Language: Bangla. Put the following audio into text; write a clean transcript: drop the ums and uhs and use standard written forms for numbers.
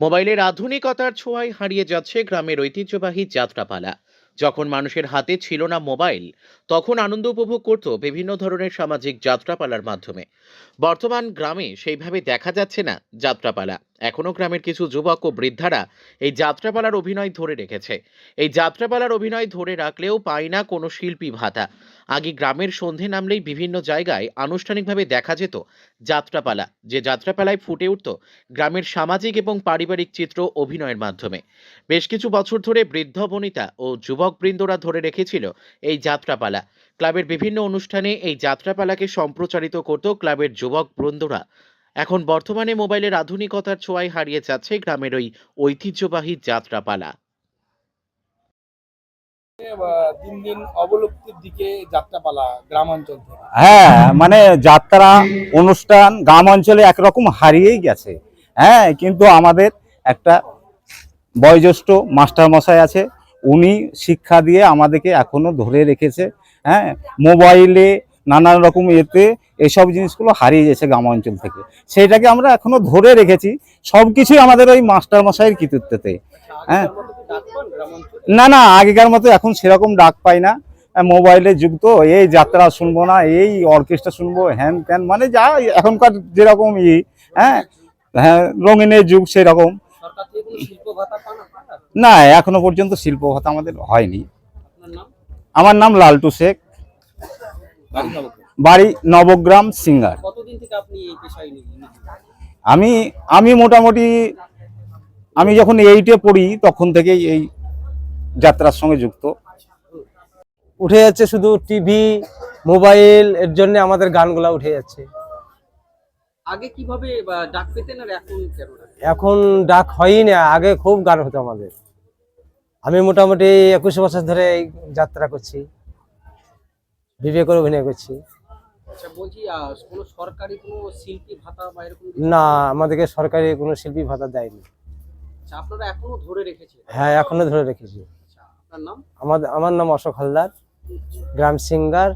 মোবাইলের আধুনিকতার ছোঁয়ায় হারিয়ে যাচ্ছে গ্রামের ঐতিহ্যবাহী যাত্রাপালা। যখন মানুষের হাতে ছিল না মোবাইল, তখন আনন্দ উপভোগ করত বিভিন্ন ধরনের সামাজিক যাত্রাপালার মাধ্যমে। বর্তমান গ্রামে সেইভাবে দেখা যাচ্ছে না যাত্রাপালা। এখনো গ্রামের কিছু যুবক ও বৃদ্ধারা এই যাত্রাপালার অভিনয় ধরে রেখেছে। এই যাত্রাপালার অভিনয় ধরে রাখলেও পায় না কোনো শিল্পী ভাতা। আগে গ্রামের সন্ধে নামলেই বিভিন্ন জায়গায় আনুষ্ঠানিকভাবে দেখা যেত যাত্রাপালা, যে যাত্রাপালায় ফুটে উঠত গ্রামের সামাজিক এবং পারিবারিক চিত্র অভিনয়ের মাধ্যমে। বেশ কিছু বছর ধরে বৃদ্ধ বনিতা ও যুবকবৃন্দরা ধরে রেখেছিল এই যাত্রাপালা। ক্লাবের বিভিন্ন অনুষ্ঠানে এই যাত্রাপালাকে সম্প্রচারিত করত ক্লাবের যুবক বৃন্দরা। এখন বর্তমানে মোবাইলের আধুনিকতার ছোঁয়ায় হারিয়ে যাচ্ছে গ্রামের ওই ঐতিহ্যবাহী যাত্রাপালা। দিন দিন অবলুপ্তির দিকে যাত্রাপালা গ্রামাঞ্চল থেকে। হ্যাঁ, মানে যাত্রা অনুষ্ঠান গ্রাম অঞ্চলে একরকম হারিয়েই গেছে। হ্যাঁ, কিন্তু আমাদের একটা বয়োজ্যেষ্ঠ মাস্টার মশাই আছে, উনি শিক্ষা দিয়ে আমাদেরকে এখনো ধরে রেখেছে। হ্যাঁ, মোবাইলে নানান রকম এতে এসব জিনিসগুলো হারিয়ে গেছে গ্রাম অঞ্চল থেকে, সেটাকে আমরা এখনো ধরে রেখেছি। সব কিছুই আমাদের ওই মাস্টার মশাইয়ের কৃতিত্বতে। হ্যাঁ, না না, আগেকার মতো এখন সেরকম ডাক পাই না। মোবাইলে যুগ তো, এই যাত্রা শুনবো না, এই অর্কেস্ট্রা শুনবো, হ্যান ত্যান, মানে যা এখনকার যেরকম হ্যাঁ হ্যাঁ, রঙিনের যুগ সেরকম। না, এখনো পর্যন্ত শিল্প ভাতা আমাদের হয়নি। আমার নাম লালটু শেখ, বাড়ি নবগ্রাম সিঙ্গার। আমি আমি মোটামুটি আমি যখন 8-এ পড়ি তখন থেকেই এই যাত্রার সঙ্গে যুক্ত। উঠে যাচ্ছে শুধু টিভি মোবাইল, এর জন্য আমাদের গানগুলা উঠে যাচ্ছে। আগে কিভাবে ডাক পেতেন আর এখন কেন? এখন ডাক হয়ই না, আগে খুব গান হতো আমাদের। আমি মোটামুটি 21 বছর ধরে এই যাত্রা করছি, বিবেক করে অভিনয় করছি। আচ্ছা, বলছি কোনো সরকারি কোনো শিল্পী ভাতা বা এরকম না, আমাদেরকে সরকারি কোনো শিল্পী ভাতা দেয়নি। আচ্ছা, আপনারা এখনো ধরে রেখেছেন? হ্যাঁ, এখনো ধরে রেখেছি। আচ্ছা, আপনার নাম? আমার নাম অশোক হালদার, গ্রাম সিঙ্গার।